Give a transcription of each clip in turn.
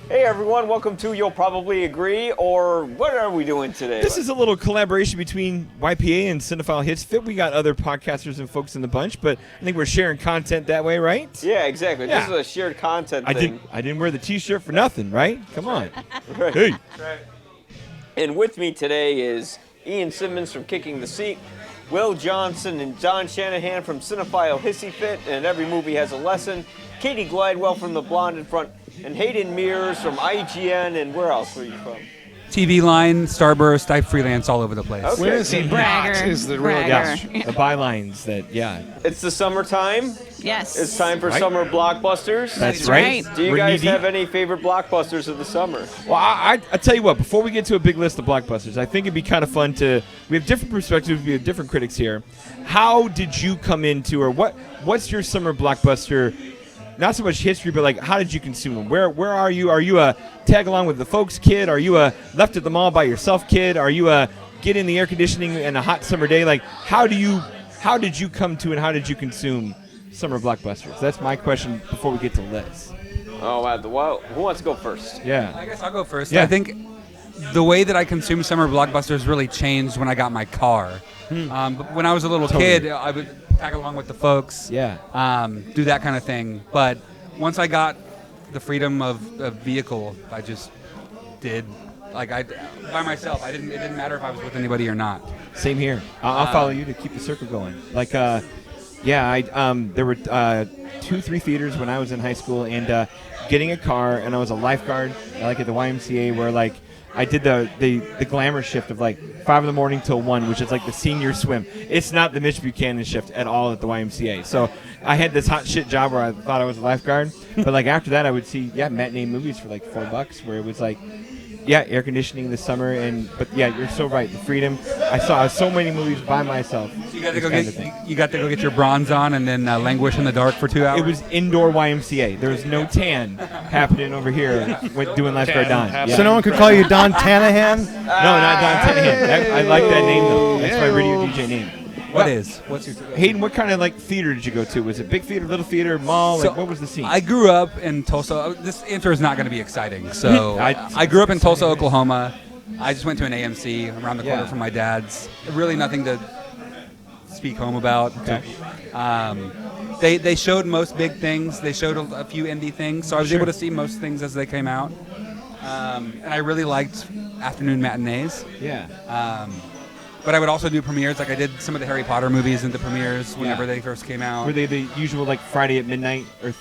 Hey everyone, welcome to You'll Probably Agree, or what are we doing today? This is a little collaboration between YPA and Cinephile Hits Fit. We got other podcasters and folks in the bunch, but I think we're sharing content that way, right? Yeah, exactly. Yeah. This is a shared content thing. I didn't wear the T-shirt for nothing, right? Come on. Right. Hey. Right. And with me today is Ian Simmons from Kicking the Seat, Will Johnson and John Shanahan from Cinephile Hissy Fit, and Every Movie Has a Lesson, Katie Glidewell from The Blonde in Front, and Hayden Mears from IGN, and where else were you from? TV Line, Starburst, I freelance all over the place. Okay. Where is he Bragger. not is the real Yeah, Bragger. the bylines that, yeah. It's the summertime. Yes. It's time for Right. summer blockbusters. That's right. Do you We're guys knee-deep. have any favorite blockbusters of the summer? Well, I tell you what, before we get to a big list of blockbusters, I think it'd be kind of fun to, we have different perspectives, we have different critics here. How did you come into, or what's your summer blockbuster? Not so much history, but like, how did you consume them? Where are you? Are you a tag along with the folks kid? Are you a left at the mall by yourself kid? Are you a get in the air conditioning in a hot summer day? Like, how did you come to and how did you consume summer blockbusters? That's my question before we get to lists. Oh, well, who wants to go first? Yeah. I guess I'll go first. Yeah. I think the way that I consume summer blockbusters really changed when I got my car. But when I was a little Totally. kid, I would tag along with the folks, Yeah. do that kind of thing. But once I got the freedom of a vehicle, I just did by myself. It didn't matter if I was with anybody or not. Same here. I'll follow you to keep the circle going. Like, there were 2-3 theaters when I was in high school, and getting a car, and I was a lifeguard, like at the YMCA, where like I did the glamour shift of like 5 in the morning till 1, which is like the senior swim. It's not the Mitch Buchanan shift at all at the YMCA. So I had this hot shit job where I thought I was a lifeguard, but like after that I would see matinee movies for like $4, where it was like. Yeah, air conditioning in the summer, but you're so right. The freedom. I saw so many movies by myself. You got to go get your bronze on and then languish in the dark for 2 hours. It was indoor YMCA. There was no tan happening over here with doing lifeguard Don. Yeah. So no one could call you Don Tanahan? No, not Don Tanahan. I like that name though. That's my radio DJ name. What's your Hayden, what kind of like theater did you go to? Was it big theater, little theater, mall? Like, what was the scene? I grew up in Tulsa. This answer is not going to be exciting. So I grew up in Tulsa, Oklahoma. I just went to an AMC around the corner from my dad's. Really nothing to speak home about. Okay. They showed most big things. They showed a few indie things. So I was able to see most things as they came out. And I really liked afternoon matinees. Yeah. But I would also do premieres. Like I did some of the Harry Potter movies into premieres whenever they first came out. Were they the usual like Friday at midnight or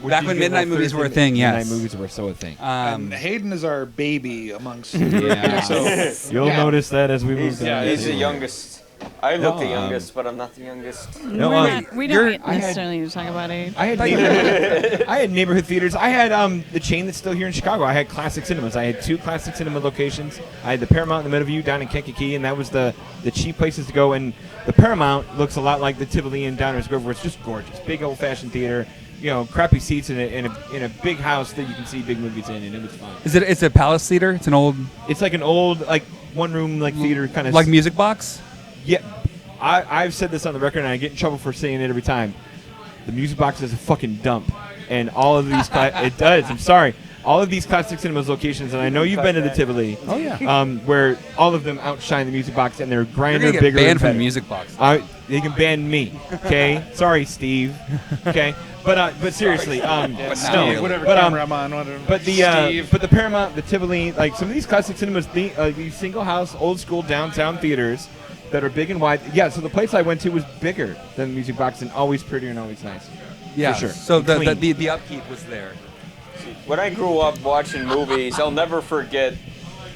Back when midnight movies were a thing, yes. Midnight movies were so a thing. And Hayden is our baby amongst Yeah. so You'll notice that as we move down. He's the youngest. I look the youngest, but I'm not the youngest. No, We don't I had- necessarily need to talk about age. I had neighborhood theaters. I had the chain that's still here in Chicago. I had Classic Cinemas. I had 2 Classic Cinema locations. I had the Paramount in the Meadowview down in Kankakee, and that was the cheap places to go. And the Paramount looks a lot like the Tivoli in Downers Grove, where it's just gorgeous, big old-fashioned theater. You know, crappy seats in a big house that you can see big movies in, and it was fun. It's a Palace Theater? It's an old... It's like an old like one-room like theater kind of Like Music Box? Yeah, I've said this on the record, and I get in trouble for saying it every time. The Music Box is a fucking dump, and all of these it does. I'm sorry. All of these Classic Cinemas locations, and I know you've been to the Tivoli. Oh yeah. Where all of them outshine the Music Box, and they're You're grander, going to get bigger, banned and from the better. Music Box. They can ban me. Okay, sorry, Steve. Okay, but seriously, Steve, whatever but, camera I'm on, whatever. But the Paramount, the Tivoli, like some of these Classic Cinemas, these single house, old school downtown theaters that are big and wide. Yeah, so the place I went to was bigger than the Music Box and always prettier and always nice. Yeah, for sure. So And the clean. upkeep was there. When I grew up watching movies, I'll never forget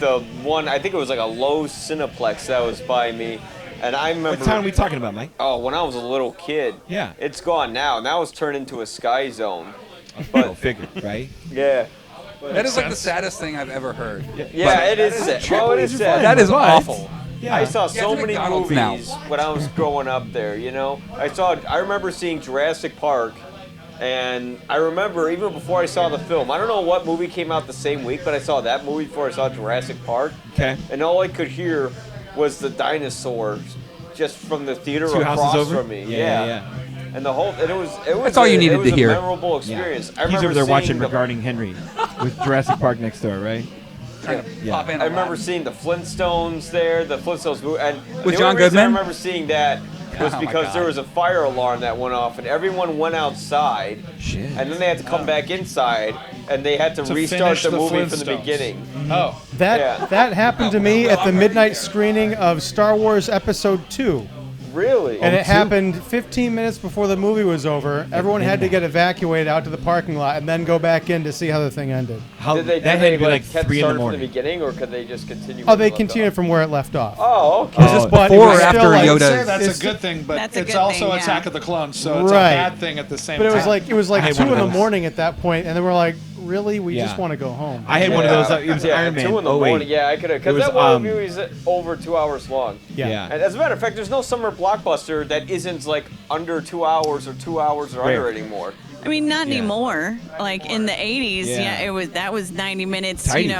the one, I think it was like a Lowe's Cineplex that was by me. And I remember... What town are we talking about, Mike? Oh, when I was a little kid. Yeah. It's gone now. Now it's turned into a Sky Zone. Go figure, right? Yeah. That is like the saddest thing I've ever heard. Yeah, it is sad. Oh, it is sad. That is But- awful. Yeah. I saw Yeah, so it's many McDonald's movies now. when I was growing up there, you know? I remember seeing Jurassic Park, and I remember even before I saw the film, I don't know what movie came out the same week, but I saw that movie before I saw Jurassic Park. Okay. And all I could hear was the dinosaurs just from the theater 2 houses across over? from me. Yeah. And the whole, it was That's all you needed it was to hear. a memorable experience. I He's remember over there seeing watching the, Regarding Henry. With Jurassic Park next door, right? Yeah. Pop in I remember seeing the Flintstones there, the Flintstones movie, and With the John only reason I Goodman? remember seeing that was Oh my because God. there was a fire alarm that went off, and everyone went outside, Shit. and then they had to come back inside, and they had to restart finish the the movie from the Flintstones. beginning. Oh, That happened to me at the midnight screening of Star Wars Episode 2. Really? And it happened 15 minutes before the movie was over. Everyone had to get evacuated out to the parking lot and then go back in to see how the thing ended. Did they, that did had they to be like kept 3 in the started from the morning. beginning, or could they just continue? Oh, they continued from where it left off. Oh, okay. Was this But it before was or still after like- I would say Yoda's? that's It's- a good thing, but That's a it's good also thing, yeah. Attack of the Clones, so it's Right. a bad thing at the same But time. it was like I had 2 one in of the those. morning at that point, and then we're like, really? We Yeah. just want to go home. I had one of those. It was yeah, Iron Man. 2 in the 08. morning. Yeah, I could have. It Because was, that one movie is over 2 hours long. Yeah. And as a matter of fact, there's no summer blockbuster that isn't like under 2 hours or 2 hours or under Rare. anymore. I mean, not anymore. Like in the 80s, Yeah. that was 90 minutes. Tidy.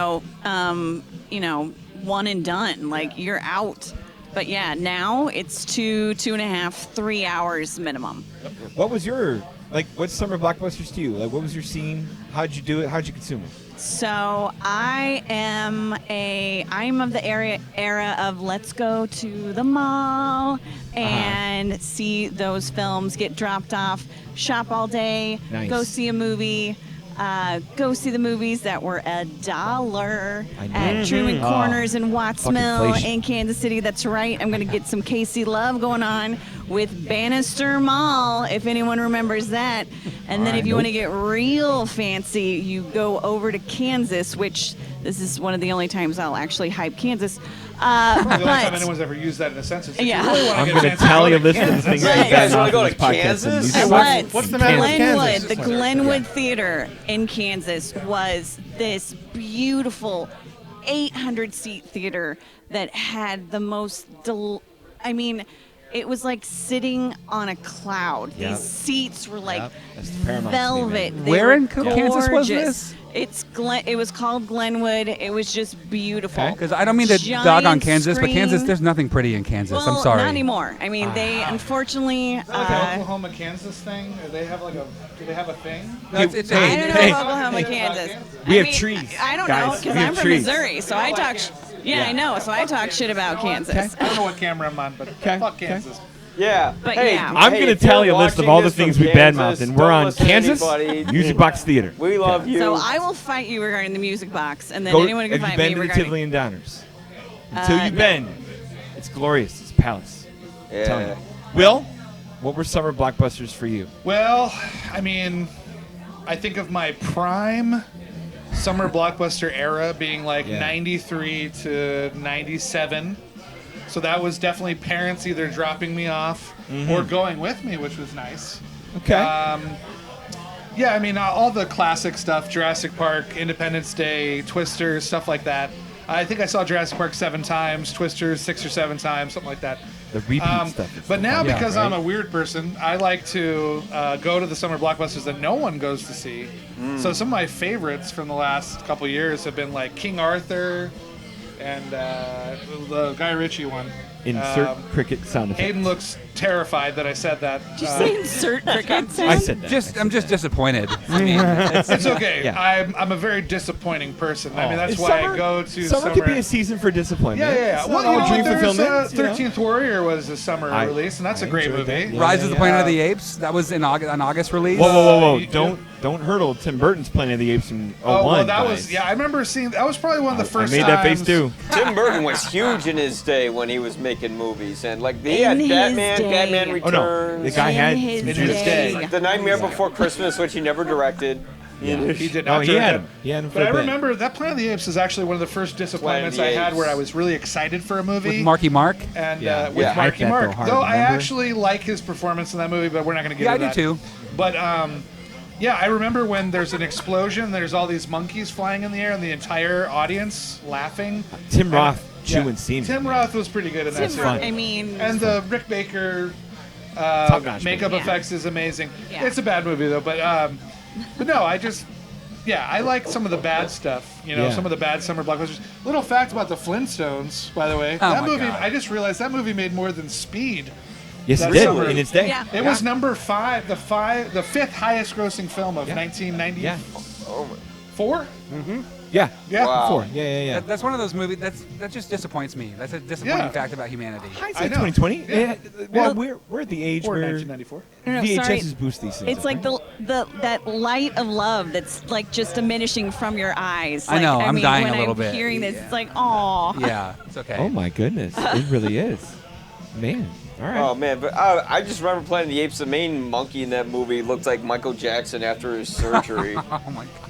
One and done. Like you're out. But yeah, now it's 2.5, 3 hours minimum. What was your what summer blockbusters to you? Like, what was your scene? How'd you do it? How'd you consume it? So I'm of the era of let's go to the mall and see those films, get dropped off, shop all day, Nice. go see a movie, go see the movies that were $1 I know. at Truman Corners and Watts Fucking Mill inflation. in Kansas City. That's right. I'm gonna get some KC love going on with Bannister Mall, if anyone remembers that. And then if you want to get real fancy, you go over to Kansas, which this is one of the only times I'll actually hype Kansas. the only time But anyone's ever used that in a sentence. If Yeah. you really wanna I'm get going to fancy, tally go a to list of the Kansas. things Yeah, we've you guys gotten wanna off go of this to podcast. Kansas? And these Hey, are But what's the matter with Glenwood, Kansas? the Glenwood Theater in Kansas was this beautiful 800-seat theater that had the most it was like sitting on a cloud. Yep. These seats were like That's the Paramount to me, velvet. man. They Where were in Kansas was gorgeous. this? It was called Glenwood. It was just beautiful. Okay. Because I don't mean to Giant dog on Kansas, but Kansas, screen. there's nothing pretty in Kansas. Well, I'm sorry. not anymore. I mean, they unfortunately. Is that the Oklahoma Kansas thing? Do they have a thing? No, it's I don't know Hey, Oklahoma, Kansas. We I have mean, trees, I don't guys. know We because have I'm from trees. Missouri, so I talk. I know. So I talk shit about Kansas. I don't know what camera I'm on, but fuck Kansas. Yeah. But hey, yeah. I'm hey, going to if you're tally a list of watching all the this from things we Kansas, badmouthed, and don't we're on listen to Kansas anybody. Music Box Theater. We love you. So I will fight you regarding the music box, and then Go, anyone can have you fight been me to the regarding. Tivoli and Downers? Until you've no. been, it's glorious. It's a palace. I'm telling yeah. you. Will, what were summer blockbusters for you? Well, I mean, I think of my prime summer blockbuster era being like Yeah. 93 to 97. So that was definitely parents either dropping me off or going with me, which was nice. Okay. Yeah, I mean, all the classic stuff, Jurassic Park, Independence Day, Twisters, stuff like that. I think I saw Jurassic Park 7 times, Twisters 6 or 7 times, something like that. the repeat stuff. is But so now, fun. because Yeah, I'm a right? weird person, I like to go to the summer blockbusters that no one goes to see. So some of my favorites from the last couple years have been like King Arthur and the Guy Ritchie one. Insert cricket sound effect. Hayden looks terrified that I said that. Did you say insert cricket sound? I said that. I'm just disappointed. I mean, It's okay. Yeah. I'm a very disappointing person. I mean, that's It's why summer- I go to Summer could be a season for disappointment. Yeah. It's Well, not you all know, dream there's fulfillment. you know? 13th Warrior was a summer release, and that's I a great enjoyed movie. that. Yeah. Rise of the Planet of the Apes. That was an August release. Whoa! you- Don't hurdle Tim Burton's Planet of the Apes in 01. Oh, well, that guys. was, yeah, I remember seeing, that was probably one of the first I made that face times- too. Tim Burton was huge in his day when he was making movies, and like he In had his Batman, day. Batman Oh no, Returns, the guy had In his day. like The Nightmare Before Christmas, which he never directed. Yeah. He did No, not he direct had that. him. He had him for But a I bit. remember that Planet of the Apes is actually one of the first disappointments I Planet of the had where Apes. I was really excited for a movie. With Marky Mark. And Yeah. with Yeah. Marky Hyped that Mark. though hard, Though I remember? actually like his performance in that movie, but we're not going to get Yeah, I into do that. too. But yeah, I remember when there's an explosion, there's all these monkeys flying in the air, and the entire audience laughing. Tim Roth Yeah. chewing semen. Tim Roth was pretty good in that Tim too. Roth, I mean, And the Rick Baker Top-notch makeup movie. effects is amazing. Yeah. It's a bad movie though, but no, I like some of the bad stuff. You know, Yeah. some of the bad summer blockbusters. Little fact about the Flintstones, by the way. Oh that my movie, God. I just realized that movie made more than Speed. Yes, That it did summer. in its day. Yeah. It was number 5, the 5th highest grossing film of Yeah. 1994. Yeah. 4? Yeah. Yeah. Wow. 4. Yeah. That's one of those movies that just disappoints me. That's a disappointing Yeah. fact about humanity. Hindsight know. 2020. Yeah. Well, we're at the age Or where 1994. No, VHSs sorry. boost these things. It's like that light of love that's like just diminishing from your eyes. I Like, know, I'm mean, dying when a little I'm bit. Hearing this, it's like, aw. Yeah, it's okay. Oh my goodness, it really is. Man, all right. Oh man, but I just remember playing the Apes. The main monkey in that movie looked like Michael Jackson after his surgery. Oh my god.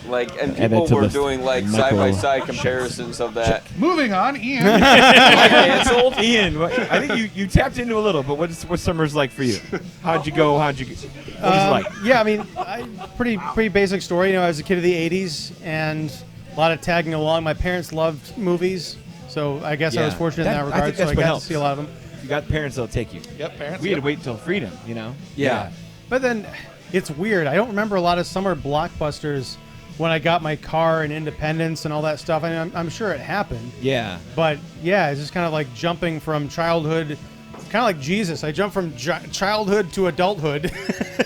Like, and Add that people to were list. doing like Michael side by side comparisons of that. Moving on, Ian. Am I canceled? Ian, I think you tapped into a little, but what's summer's like for you? How'd you go? What was it like? Yeah, I mean, pretty basic story. You know, I was a kid of the '80s and a lot of tagging along. My parents loved movies, so I guess I was Yeah. fortunate in That- that I regard. think So that's I what got helps. to see a lot of them. You got parents that'll take you. Yep, parents. We had to wait till freedom, you know. Yeah. But then it's weird. I don't remember a lot of summer blockbusters when I got my car and Independence and all that stuff. I mean, I'm sure it happened. Yeah. But yeah, it's just kind of like jumping from childhood. Kind of like Jesus. I jumped from childhood to adulthood.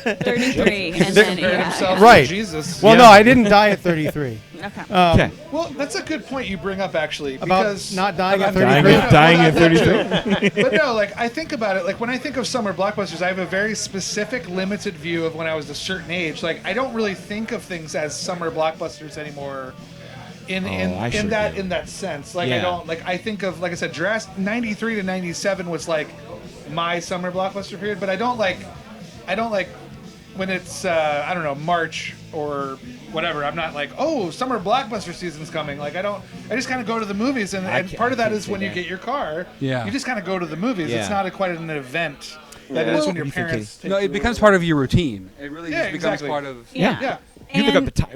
33, and then Compared yeah. himself Right. to Jesus. Well, Yeah. no, I didn't die at 33. Okay. Okay. Well, that's a good point you bring up, actually. About Because not dying at about 33. Dying at Well, 33. But no, like, I think about it, like, when I think of summer blockbusters, I have a very specific, limited view of when I was a certain age. Like, I don't really think of things as summer blockbusters anymore I sure do. in that sense. Like, I Yeah. don't, like, I think of, like I said, Jurassic 93 to 97 was, like, my summer blockbuster period, but I don't like when it's, I don't know, March or whatever. I'm not like, oh, summer blockbuster season's coming. Like, I just kind of go to the movies, and part of that is when you get your car. Yeah. You just kind of go to the movies. Yeah. It's not quite an event that Yeah. it is Well, when your what do you think, parents. No, it becomes part of your routine. It really Yeah, just becomes exactly. part of. Yeah. Yeah. You look up And- the time.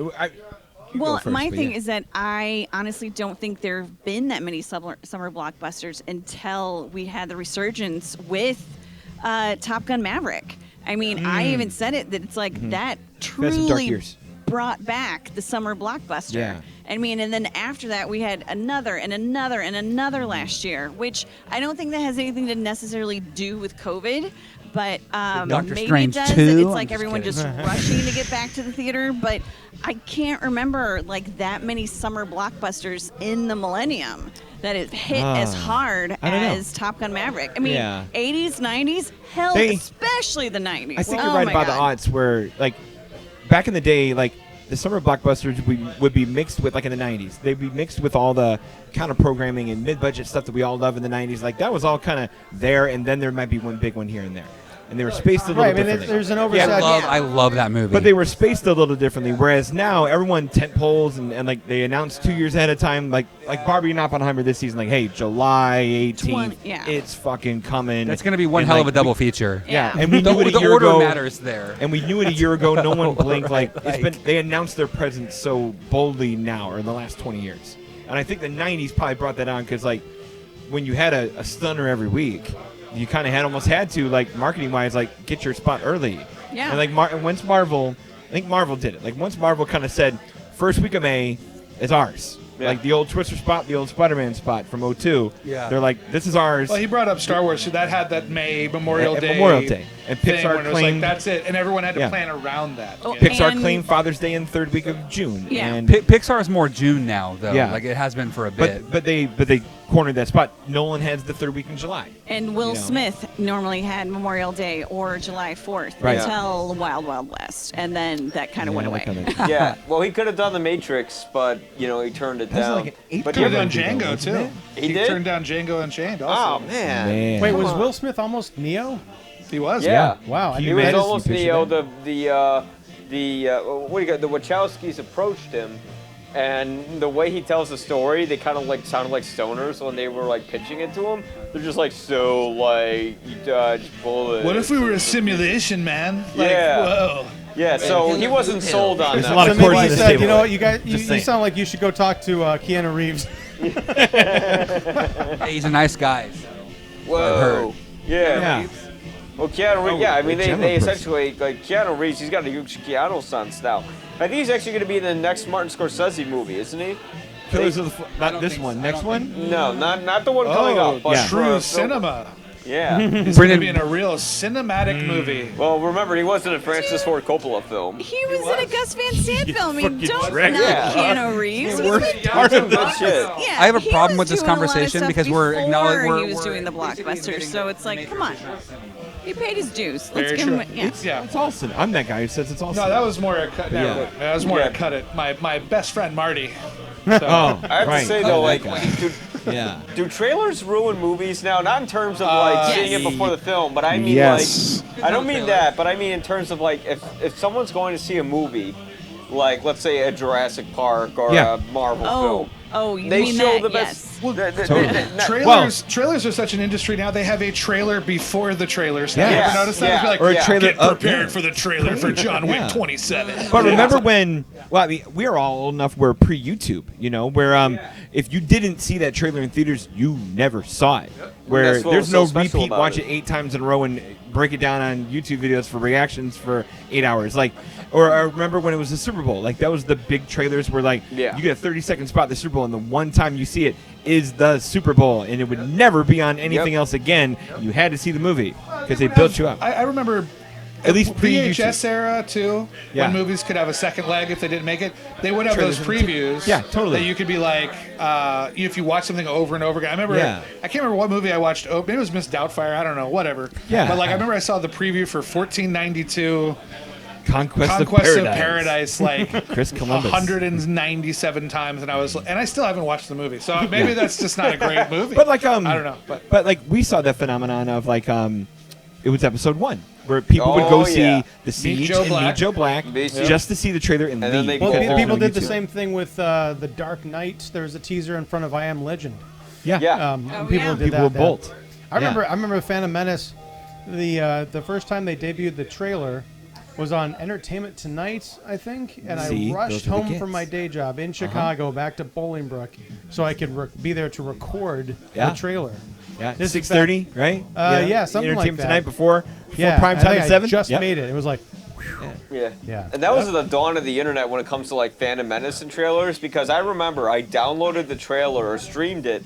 You Well, go first, my but thing yeah. is that I honestly don't think there have been that many summer blockbusters until we had the resurgence with Top Gun Maverick. I mean, I even said it that it's like that some dark truly years. brought back the summer blockbuster. Yeah. I mean, and then after that, we had another and another and another last year, which I don't think that has anything to necessarily do with COVID. But Doctor maybe Strange it does. 2? It's I'm like just everyone kidding. just rushing to get back to the theater. But I can't remember like that many summer blockbusters in the millennium that it hit as hard I don't know. as Top Gun Maverick. I mean, Yeah. 80s, 90s, hell, They- especially the 90s. I think Oh you're right my about God. the odds where, like, back in the day, like, the summer blockbusters would be mixed with, like, in the 90s. They'd be mixed with all the counter programming and mid-budget stuff that we all love in the 90s. Like, that was all kind of there, and then there might be one big one here and there. And they were spaced a little Right. I mean, differently. there's an I oversized. love that movie. But they were spaced a little differently. Whereas now, everyone tent poles and like they announce 2 years ahead of time. Like Barbie and Oppenheimer this season. Like, hey, July 18th, yeah. it's fucking coming. That's going to be one And, hell like, of a double feature. Yeah, Yeah. and we The, knew it a the year order ago. matters there. And we knew it a year ago. No one blinked. Like Like- they announced their presence so boldly now, or in the last 20 years. And I think the 90s probably brought that on because like when you had a stunner every week, you kind of almost had to, like, marketing wise, like, get your spot early. Yeah. And like and once Marvel, I think Marvel did it. Like once Marvel kind of said, first week of May is ours. Yeah. Like the old Twister spot, the old Spider-Man spot from 02. Yeah. They're like, this is ours. Well, he brought up Star Wars, so that had that May Memorial At Day. Memorial Day. And thing Pixar when it was like, claimed that's it, and everyone had to Yeah. plan around that. Oh, you know? Pixar and- claimed Father's Day in third week of June. Yeah. And Pixar is more June now, though. Yeah. Like it has been for a bit. but they cornered that spot. Nolan has the third week in July. And Will You know. Smith normally had Memorial Day or July 4th Right. until Wild Wild West, and then that kind of went away. Yeah, well, he could have done The Matrix, but you know he turned it That's down. like an eighth but Could have Yeah, done but- Django wasn't too. it? He did? turned down Django Unchained. Oh Also, man. Man. Wait, Come was on. Will Smith almost Neo? he was. Yeah. Wow. I He He didn't was Madison, realize- almost you picture Neo. that? What do you got? The Wachowskis approached him, and the way he tells the story, they kind of like sounded like stoners when they were like pitching it to him. They're just like, so like you dodge bullets. What if we were a simulation, man? Like, Yeah. whoa. Yeah, so he wasn't sold on There's that. a lot of Somebody chords in this said, table. you know what, you guys, you Just saying. sound like you should go talk to Keanu Reeves. Hey, he's a nice guy. So. Whoa. Yeah. Yeah. Well, Keanu Reeves, Oh, yeah, I mean, the they general person. essentially, like, Keanu Reeves, he's got a huge Keanu sense now. I think he's actually going to be in the next Martin Scorsese movie, isn't he? Killers of the I not don't this think one. so. I Next don't one. No, not the one coming Oh, up. But yeah. true for- cinema. Yeah. He's going to be in a real cinematic movie. Well, remember, he wasn't a Francis Ford Coppola film. He was in a Gus Van Sant film. I mean, fucking don't dreck. knock Yeah. Keanu Reeves. Good shit. Yeah, I have a he problem was with this doing a lot of conversation stuff because we're before acknowledging he was doing the blockbuster. So it's like, come on, he paid his dues. Let's Very give true. him. Yeah. Yeah. It's Olsen. I'm that guy who says it's Olsen. No, that was more a cut. Yeah. No, that was more Yeah. a cut it. My best friend Marty. So, Oh, I have right. to say, though, Oh, like, that guy. do, Yeah. do trailers ruin movies now? Not in terms of, like, seeing it before the film, but I mean, Yes. like, I don't mean that, but I mean in terms of, like, if someone's going to see a movie, like, let's say a Jurassic Park or Yeah. a Marvel film, Oh, you they mean show that? the best. Yes. Totally. Trailers are such an industry now. They have a trailer before the trailer. Yeah. You ever notice that? Yeah. It's like, Or a trailer get up, prepared yeah. for the trailer for John Wick Yeah. 27. But remember when? Well, I mean, we're all old enough. We're pre-YouTube, you know, where if you didn't see that trailer in theaters, you never saw it. Where That's what there's was no so special repeat, about watch it. it 8 times in a row and break it down on YouTube videos for reactions for 8 hours. Like, or I remember when it was the Super Bowl. Like that was the big trailers where like Yeah. you get a 30-second spot at the Super Bowl, and the one time you see it is the Super Bowl, and it would never be on anything Yep. else again. You had to see the movie because they built you up. I remember At least VHS era too, Yeah. when movies could have a second leg if they didn't make it. They would have those Trailers and previews. Yeah, totally. That you could be like, if you watch something over and over again. I remember, Yeah. I can't remember what movie I watched. Oh, maybe it was Miss Doubtfire. I don't know, whatever. Yeah. But like, I remember I saw the preview for 1492 Conquest of Paradise, like Chris Columbus. 197 times, and I still haven't watched the movie. So maybe that's just not a great movie. But like I don't know. But like we saw that phenomenon of like it was episode 1 where people would go Oh, see yeah. The Siege Joe and Black. Meet Joe Black Meet Joe- just to see the trailer and then leave. they Well, go because home. there was people no did the YouTube. same thing with The Dark Knight. There was a teaser in front of I Am Legend. Yeah. Yeah. And people yeah. did People that. would bolt. I remember Phantom Menace. The first time they debuted the trailer was on Entertainment Tonight, I think, and See, I rushed those are the home kids. from my day job in Chicago back to Bolingbrook so I could be there to record the trailer. Yeah, This is 6:30, right? yeah, something like Entertainment that. Tonight before Yeah, prime I time think at I 7. just Yep. made it. It was like, Yeah. Yeah. And that was the dawn of the internet when it comes to like Phantom Menace and trailers, because I remember I downloaded the trailer or streamed it,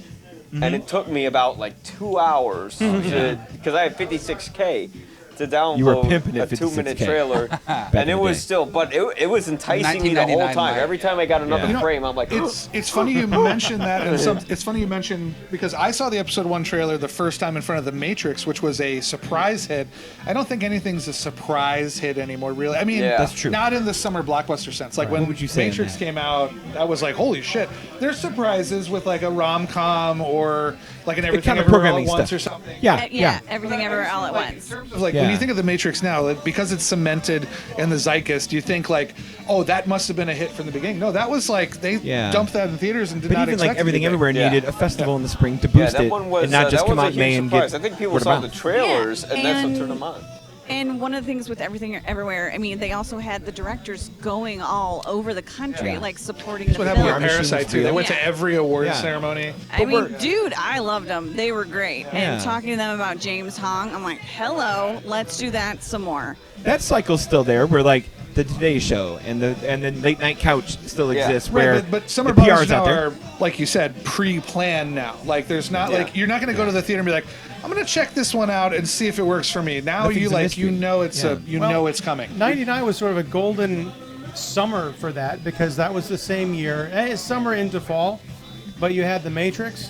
and it took me about like 2 hours because I had 56K to download You were pimping it a 2-minute 56K. trailer, and in it the was day. still, but it was enticing me the whole $19.99 time. Mike. Every time I got another Yeah. frame, I'm like, It's funny you mention that, and it's funny you mention because I saw the episode 1 trailer the first time in front of The Matrix, which was a surprise hit. I don't think anything's a surprise hit anymore, really. I mean, Yeah. That's true. not in the summer blockbuster sense. Like when What would you say in Matrix that? came out, that was like, holy shit. There's surprises with like a rom-com or like an Everything kind of Everywhere All at programming Once stuff. or something. Yeah, Yeah, everything everywhere all at once. Like Yeah. when you think of The Matrix now, like, because it's cemented in the zeitgeist, you think like, oh, that must have been a hit from the beginning. No, that was like they Yeah. dumped that in theaters and did But not even expect like it to Everything be big. Everywhere Yeah. needed a festival in the spring to yeah, boost that it one was and not just that come was out a in May huge and surprise. get I think people word of saw the mouth. trailers, Yeah, and that's what and- turned them on. And one of the things with Everything Everywhere, I mean, they also had the directors going all over the country, Yeah. like supporting That's the what happened with film. Machine Parasite was too. They real. went to every awards Yeah. ceremony. I mean, dude, I loved them. They were great. Yeah. And talking to them about James Hong, I'm like, hello, let's do that some more. That cycle's still there where like the Today Show and the late night couch still Yeah. exists where Right, but summer the bars PR's now out there. are, like you said, pre-planned now. Like there's not Yeah. like you're not going to go to the theater and be like, I'm going to check this one out and see if it works for me. Now Nothing's you a like mystery. you know it's Yeah. know it's coming. 99 was sort of a golden summer for that because that was the same year. It's summer into fall, but you had The Matrix,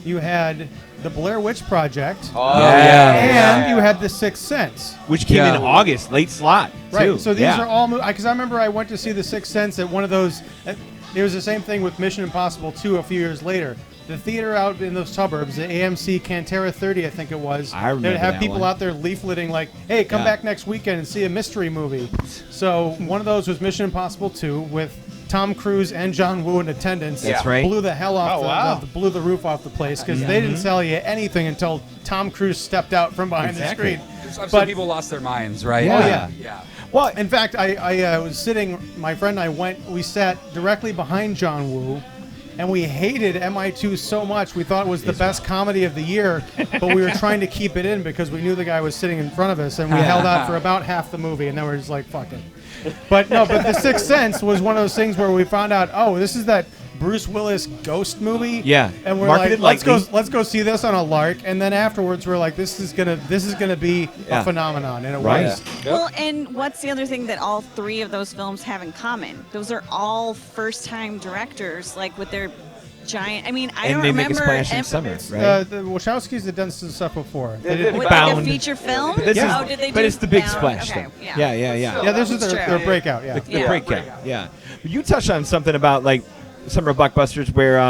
you had The Blair Witch Project, Oh, Yeah. and you had The Sixth Sense. Which came Yeah. in August, late slot. Right. Too. So these Yeah. are all because I remember I went to see The Sixth Sense at one of those. It was the same thing with Mission Impossible 2 a few years later. The theater out in those suburbs, the AMC Cantera 30, I think it was. I remember They'd have that people one. out there leafleting like, "Hey, come Yeah. back next weekend and see a mystery movie." So one of those was Mission Impossible 2 with Tom Cruise and John Woo in attendance. That's right. Blew the hell off. Oh, wow. Blew the roof off the place because they didn't sell you anything until Tom Cruise stepped out from behind Exactly. the screen. Some But- people lost their minds, right? Oh, yeah. Yeah. Well, in fact, I was sitting. My friend and I we sat directly behind John Woo, and we hated MI2 so much. We thought it was the best comedy of the year, but we were trying to keep it in because we knew the guy was sitting in front of us, and we held out for about half the movie, and then we were just like, "Fuck it." But The Sixth Sense was one of those things where we found out, oh, this is that Bruce Willis ghost movie. Yeah. And we're Marketed like, lightly. let's go see this on a lark. And then afterwards, we're like, this is gonna be Yeah. a phenomenon, and it Right. was. Well, and what's the other thing that all three of those films have in common? Those are all first-time directors, like with their giant. I mean, I And don't they make a remember. splash in summer, The right? Wachowskis had done some stuff before. They did What, like Bound. a feature film? This is- oh, did they but do it's the big Bound? splash, Okay, though. yeah. Yeah, this is That's their true. breakout. Yeah. The Yeah. breakout. Yeah. You touched on something about like summer blockbusters where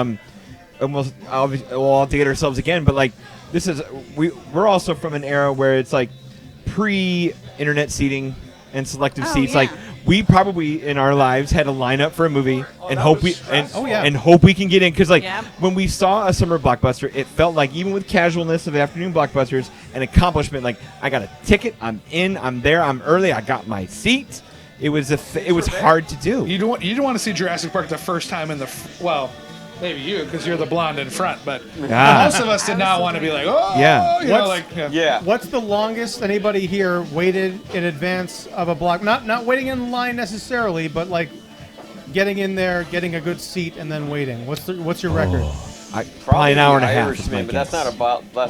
almost we'll all date ourselves again, but like this is we're also from an era where it's like pre-internet seating and selective Oh, seats. yeah. Like we probably in our lives had to line up for a movie and hope we and hope we can get in because like Yep. when we saw a summer blockbuster, it felt like even with casualness of afternoon blockbusters, an accomplishment. Like I got a ticket, I'm in, I'm there, I'm early, I got my seat. It was it was hard to do. You don't want to see Jurassic Park the first time in the well, maybe you because you're the blonde in front, but Ah. most of us did not want to be like, oh, Yeah. you know, like Yeah. What's the longest anybody here waited in advance of a block? Not waiting in line necessarily, but like getting in there, getting a good seat, and then waiting. What's your record? Probably an hour and a The half. Irishman, is my but that's guess.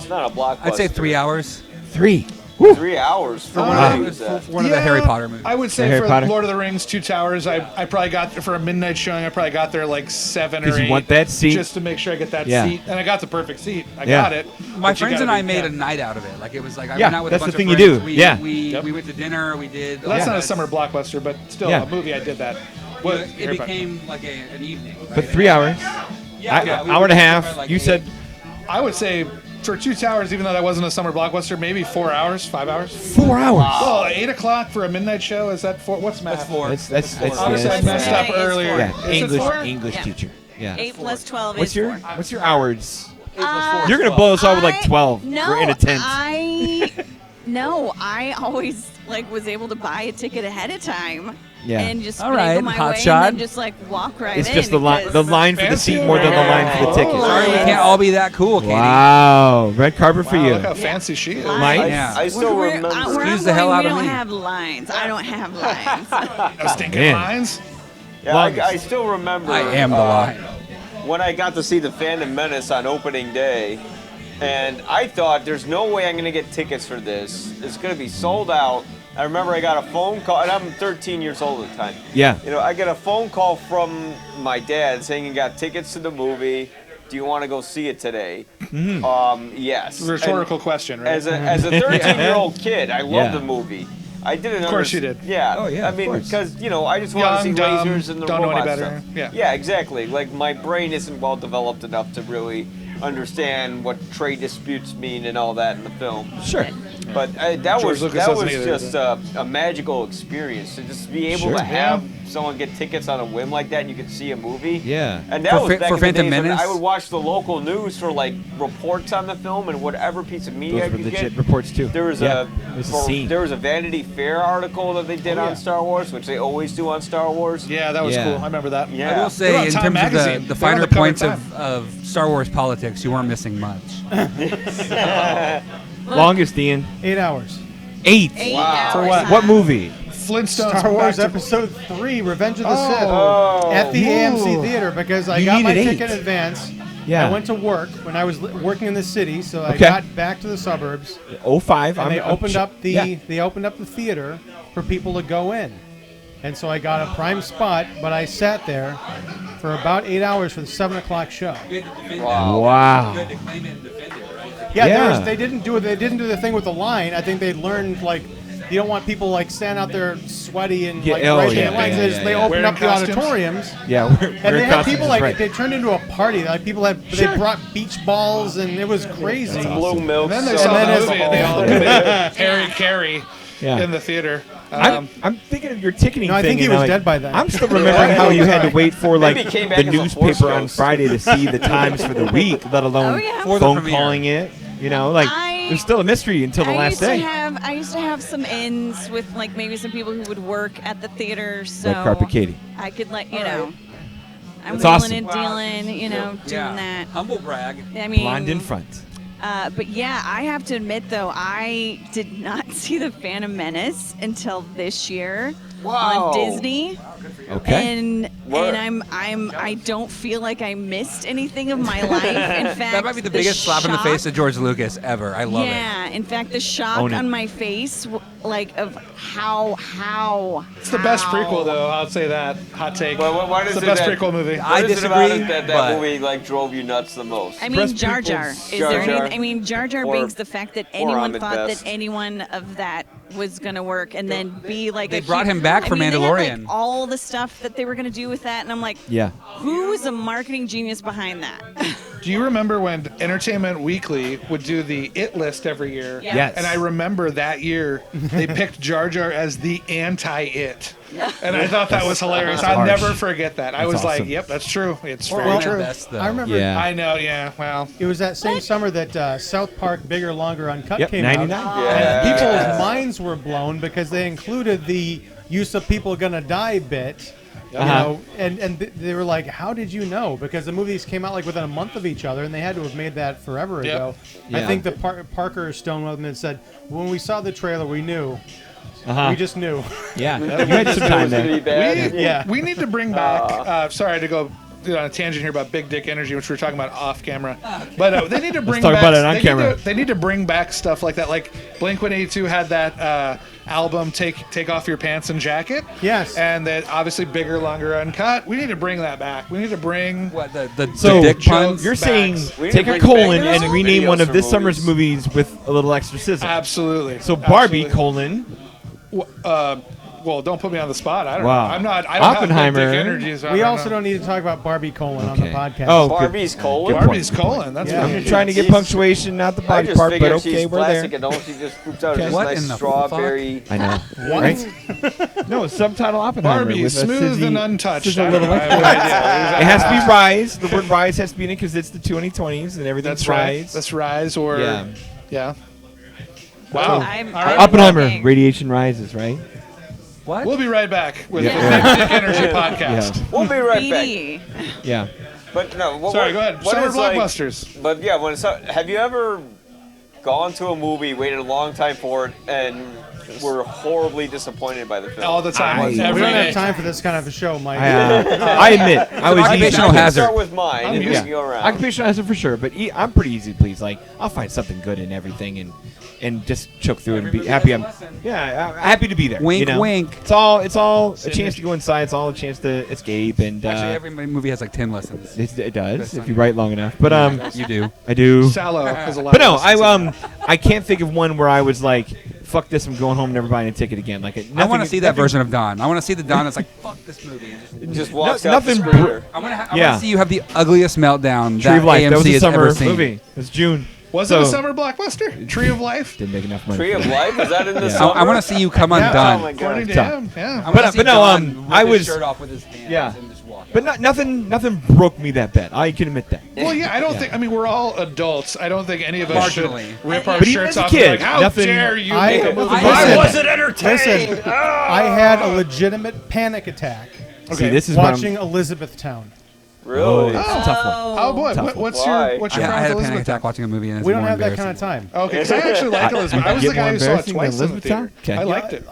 not a blockbuster. I'd say 3 hours. 3. 3 hours for one Wow. of these. One of the Harry Potter movies. I would say Harry for Potter? Lord of the Rings, 2 Towers, I probably got for a midnight showing. I probably got there like 7 or 8. 'Cause you want that seat. just to make sure I get that Yeah. seat, and I got the perfect seat. I Yeah. got it. My but you friends gotta and I be- made yeah. a night out of it. Like it was like I Yeah, went out with that's a bunch the thing of you friends. do. We, Yeah. we went to dinner. We did. Well, that's not a it's- summer blockbuster, but still Yeah. a movie. I did that. Well, it Harry Potter. became like an evening. Right? But 3 hours. Yeah, we Hour were and a there half. by, like, You 8. said I would say for 2 Towers, even though that wasn't a summer blockbuster, maybe 4 hours, 5 hours. 4 hours. Oh, 8 o'clock for a midnight show. Is that 4? What's math? That's 4. That's Obviously, I yeah, messed up It's earlier. 4. yeah. Is it 4? English Yeah. teacher. Yeah. 8 plus 12 What's is your 4. What's your hours? Uh, You're gonna blow us all with like I- 12. No, We're in a tent. I always like was able to buy a ticket ahead of time. Yeah. And just All finagle right, my hot way shot. and then just like walk right It's in. just the line because- for the Fancy seat more than the line for the ticket. Oh, Sorry, we Nice. can't all be that cool, Katie. Wow, red carpet for Wow, you. look how fancy she is. Mike? Yeah. I still Where remember. Excuse I'm the hell going, out we of don't me. have lines. I don't have lines. No stinking Man. lines. Yeah, I still remember. I am the line. When I got to see the Phantom Menace on opening day, and I thought, there's no way I'm going to get tickets for this. It's going to be sold out. I remember I got a phone call, and I'm 13 years old at the time. Yeah. You know, I get a phone call from my dad saying he got tickets to the movie. Do you want to go see it today? Yes. Rhetorical question, right? As a 13-year-old kid, I loved Yeah. the movie. I didn't. Of course you did. Yeah. Oh, yeah, I of mean, course. because I just want to see Young, dumb, lasers and the don't know any robot better. stuff. Yeah. Yeah, exactly. Like my brain isn't well developed enough to really understand what trade disputes mean and all that in the film. Sure. But that George was Lucas doesn't either, just a magical experience to just be able Sure. to have someone get tickets on a whim like that and you could see a movie. Yeah. And that For was Fa- back for in the Phantom days when Menace? I would watch the local news for like reports on the film and whatever piece of media Those I were could legit get. reports too. There was yeah. a There's a scene. there was a Vanity Fair article that they did on Star Wars, which they always do on Star Wars. Yeah, that was Yeah. cool. I remember that. Yeah. I will They're say, on in Time terms Magazine. of the They're on finer the cover points of of Star Wars politics, you weren't missing much. Longest, Ian. 8 hours. 8. 8 Wow. hours. For what? What movie? Flintstones. Star Wars back to- Episode 3, Revenge of the Sith, Oh. at the Whoa. AMC theater because I You got my needed ticket 8. in advance. Yeah. I went to work when I was working in the city, so I Okay. got back to the suburbs, 05. and they opened up the Yeah. theater for people to go in, and so I got a prime spot. But I sat there for about 8 hours for the 7 o'clock show. Wow. to claim it and defend it, right? Yeah, Yeah. they didn't do the thing with the line. I think they learned like you don't want people like standing out there sweaty and Yeah, like oh, writing yeah, in lines. yeah, They, just, yeah, they yeah. opened Wearing up the costumes? auditoriums. Yeah. And they had people like right. they turned into a party. Like people had Sure. they brought beach balls and it was crazy. Blue milk. And then they soda, saw then the it's- movie and they all committed Harry Carey Yeah. in the theater. I'm thinking of your ticketing No, I thing. think he and was I'm dead by then. I'm still remembering how you had to wait for like Maybe he came back the as a newspaper Force on ghost. Friday to see the times for the week, let alone Oh, yeah. For the phone premiere. calling it. You know, like there's still a mystery until the last day. I used to have some ins with like maybe some people who would work at the theater, so Red carpet Katie. I could let you know. I'm That's wheeling awesome. and dealing, doing that. Humble brag. I mean, Blonde in front. But yeah, I have to admit though, I did not see the Phantom Menace until this year. on Disney. Okay. And I don't feel like I missed anything of my life. In fact, That might be the biggest slap in the face of George Lucas ever. I love it. Yeah, in fact, the shock Own it. on my face, like of how It's the best prequel, though. I'll say that. Hot take. Well, why does It's the it best that- prequel movie. I What is it about disagree, it that but- movie like drove you nuts the most? I mean, Best Jar Jar. prequels. Is Jar there Jar. any? I mean, Jar Jar Or- Binks. The fact that or anyone Ahmed thought Best. that anyone of that was gonna work, and then be like They brought him back for They had, Mandalorian. like, all the stuff that they were gonna do with that, and I'm like, Yeah. who is a marketing genius behind that? Do you remember when Entertainment Weekly would do the It list every year? Yeah. Yes. And I remember that year they picked Jar Jar as the anti-It. And I thought that was hilarious. I'll harsh. never forget that. I That's was like, awesome. yep, that's true. It's Or very Ahmed true. Best, though. I remember. Yeah. I know, yeah. Well, It was that same summer that South Park Bigger, Longer, Uncut Yep, came 99. out. Yeah. And people's minds were blown because they included the use of people gonna die bit. You know, and they were like, "How did you know?" Because the movies came out like within a month of each other, and they had to have made that forever Yep. ago. Yeah. I think the Parker Stone with them had said, "When we saw the trailer, we knew. Uh-huh. We just knew." Yeah. You had some time Gonna be there. bad. Yeah. we need to bring back. Sorry to go on a tangent here about big dick energy, which we were talking about off camera. But they need to bring talk back. about it on they camera. They need to bring back stuff like that. Like Blink-182 had that album, Take Off Your Pants and Jacket. Yes. And that obviously Bigger, Longer, Uncut. We need to bring that back. We need to bring. What the So dick puns? you're Backs. saying We need take to a bring colon back and rename videos one of for this summer's movies. movies with a little extra sizzle. Absolutely. So Barbie Absolutely. colon. Well, don't put me on the spot. I don't Wow. know. I don't have Oppenheimer. big dick energy. So I We don't also know. don't need to talk about Barbie colon on the Okay. podcast. Oh, good. Barbie's colon. Good Barbie's point. colon. That's Yeah. what I'm trying to get She's- punctuation, not the I body just part, figured but okay, she's we're plastic there. and all she just poops out is this What nice in the strawberry. I know. What? Right? No, subtitle Oppenheimer. Barbie, with a smooth sizzy- and untouched. sizzle I little don't know. extra. I have no idea. It has to be Rise. The word Rise has to be in it because it's the 2020s and everything's That's right. Rise. That's Rise or Yeah. Wow. I'm Oppenheimer. looking. Radiation rises, right? What? We'll be right back with Yeah. the Big Dick Energy podcast. Yeah. We'll be right back. BD. Yeah. But no, Sorry, go ahead. what Summer is, like- blockbusters. But yeah, have you ever gone to a movie, waited a long time for it, and were horribly disappointed by the film? All the time. I- Every We don't day. have time for this kind of a show, Mike. I admit, I was occupational I can hazard. start with mine, and you Yeah. can go around. Occupational hazard for sure, but I'm pretty easy to please. Like I'll find something good in everything and just choke through it and be happy. I'm happy to be there. Wink, you know? wink. It's all a chance to go inside. It's all a chance to escape and Actually, every movie has like 10 lessons. it does if you write long enough. But You do. I do. Sallow has a lot. But no, of lessons. I can't think of one where I was like, fuck this, I'm going home, never buying a ticket again. Like I want to see that version of Don. I want to see the Don that's like, fuck this movie. And just, Just walks out nothing the screener. I want Yeah. to see you have the ugliest meltdown Tree that of Life. That was AMC a has summer ever seen. movie. It was June. Was So- it a summer blockbuster? Tree of Life? Didn't make enough money. Tree for of that. Life? Was that in the Yeah. summer? I want to see you come Oh undone. my According god. to Tough. him, yeah. But no, I was- shirt off with his hands Yeah. and just walk. But nothing broke me that bad. I can admit that. Well, yeah, I don't think. I mean, we're all adults. I don't think any of us should Marginally. rip our But even shirts as a off. And be kid, like, how nothing- dare you I- make a movie? I wasn't entertained. Listen, I had a legitimate panic attack See, this is what watching Elizabethtown. Really? That's a tough one. Oh boy, Tough one. what's Why? your I problem had a with panic Elizabeth? attack watching a movie, and it's We don't more have that kind of embarrassing. time. Okay, because I actually like Elizabeth. I was the Get guy more who saw it embarrassing twice than in the theater. Elizabethtown? Okay. I liked it.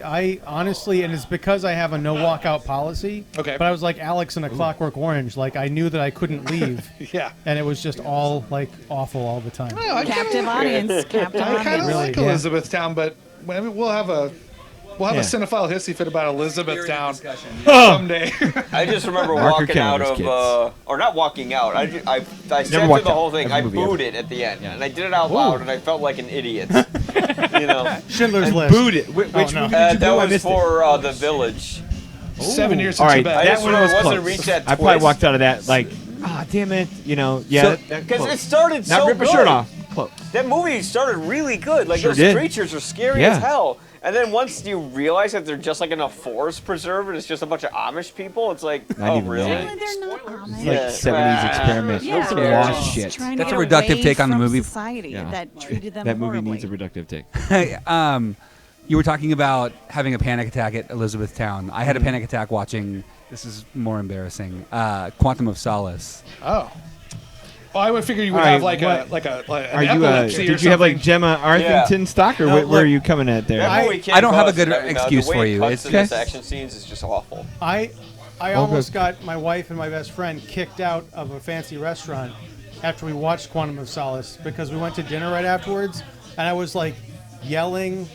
I honestly, and it's because I have a no walkout policy. Okay. But I was like Alex in A Clockwork Orange. Like I knew that I couldn't leave, Yeah. and it was just all like awful all the time. No, I Captive audience. Captive kind of audience. Really, like yeah. Elizabethtown, but I mean, we'll have a Yeah. cinephile hissy fit about Elizabethtown Discussion. someday. I just remember Mark your walking out calendars, of, kids. or not walking out. I sat through walked the out whole thing. of a I movie booed ever. it at the end, and I did it out loud, and I felt like an idiot. You know, Schindler's List. Booed it. Which no. movie did you that boo? I was missed it. for The Village. 7 years All since right, you bet. I that just one remember was it wasn't close. reached that I probably twist. walked out of that like, damn it, you know, yeah. Because it started Not so rip good. a shirt off. Close. That movie started really good. Like Sure those did. creatures are scary Yeah. as hell. And then once you realize that they're just like in a forest preserve and it's just a bunch of Amish people, it's like, Not oh even really? that. Really, they're not Amish. Yeah. Like 70s experiment. Yeah, Some they're lost just shit. trying That's to a get reductive away take on the from movie. Society Yeah. that treated them That movie horribly. needs a reductive take. Hey, you were talking about having a panic attack at Elizabethtown. I had a panic attack watching. This is more embarrassing. Quantum of Solace. Oh. I would figure you would All have right, like Are an you? epilepsy or Did you have like something. Gemma Arthington stock, or where are you coming at there? That movie can't I don't have a bust. good I mean, excuse the way for it you. cuts It's in these okay. action scenes is just awful. I almost got my wife and my best friend kicked out of a fancy restaurant after we watched Quantum of Solace because we went to dinner right afterwards, and I was like yelling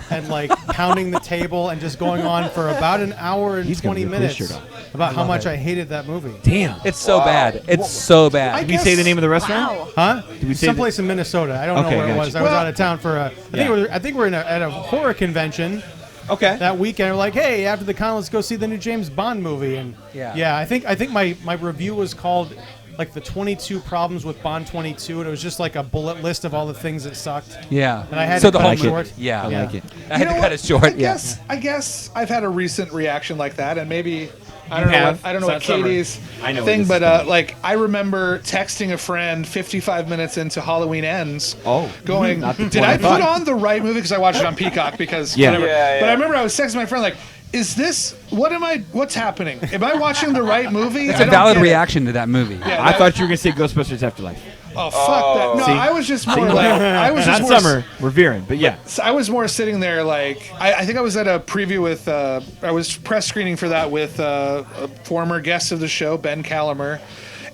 and like pounding the table and just going on for about an hour and He's gonna 20 rip his minutes shirt off. about how much I hated that movie. Damn. It's so Wow. bad. It's so bad. Did we say the name of the restaurant? Wow. Huh? Did we say Someplace in Minnesota. I don't Okay, know where it gotcha. was. I was out of town for a. I think we're at a horror convention Okay. that weekend. We're like, hey, after the con, let's go see the new James Bond movie. And Yeah. I think my review was called like the 22 problems with Bond 22, and it was just like a bullet list of all the things that sucked. Yeah. And I had so to the cut whole it short. Yeah. I like it. I had to cut it short. I guess I've had a recent reaction like that, and maybe I You don't know. have? I don't know So what that's summer. Katie's I know where thing, this is but going. like I remember texting a friend 55 minutes into Halloween Ends. Oh. Going, Not the did one I I thought." put on the right movie? Because I watched it on Peacock. Because Yeah. whatever. Yeah, But I yeah. remember I was texting my friend like, is this what's happening? Am I watching the right movie? It's I a don't valid get it. reaction to that movie. Yeah, I that- thought you were gonna say Ghostbusters Afterlife. Oh fuck that! No, See? I was just more like I was just Not more summer. We're veering, but yeah. So I was more sitting there like I think I was at a preview with I was press screening for that with a former guest of the show, Ben Calamer,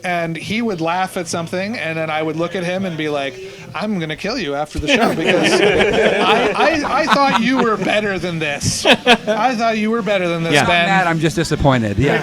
and he would laugh at something and then I would look at him and be like, I'm gonna kill you after the show because I thought you were better than this. I thought you were better than this, Yeah. I'm Ben. mad. I'm just disappointed. Yeah.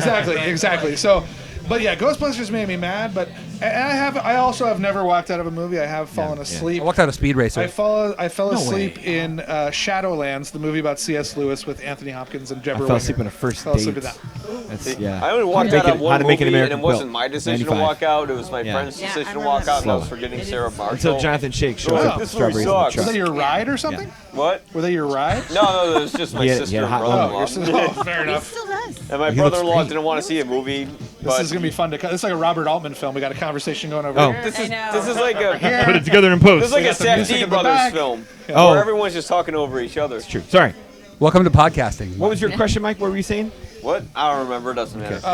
Exactly. So, but yeah, Ghostbusters made me mad. But and I also have never walked out of a movie. I have fallen asleep. I walked out of Speed Racer. I fell No asleep way. in Shadowlands, the movie about C.S. Lewis with Anthony Hopkins and I Deborah fell Winger. asleep on a first Fell asleep date. at that. That's, yeah. I only walked How to out Make of It- one How to Make an movie, and American it wasn't Built. my decision 95. to walk out. It was my Yeah. friend's Yeah, decision I to walk remember out, and I was that. forgetting It Sarah is- Marshall. Until Jonathan Shake shows Oh, up with this movie strawberries in the sucks. Was truck. that your ride or something? What? Were they your ride? No, it was just my He had- sister he had and hot brother-in-law. Oh, fair He enough. still does. And my He looks brother-in-law great. didn't want to see a movie. This But is gonna be fun to cut. This is like a Robert Altman film. We got a conversation going over Oh. here. this I is know. this is like a Put it together in post. this is like We a got the music Safdie in the Brothers back. film. Oh. Where everyone's just talking over each other. True. Sorry. Welcome to podcasting. What was your question, Mike? What were you saying? What? I don't remember. It doesn't matter. Okay,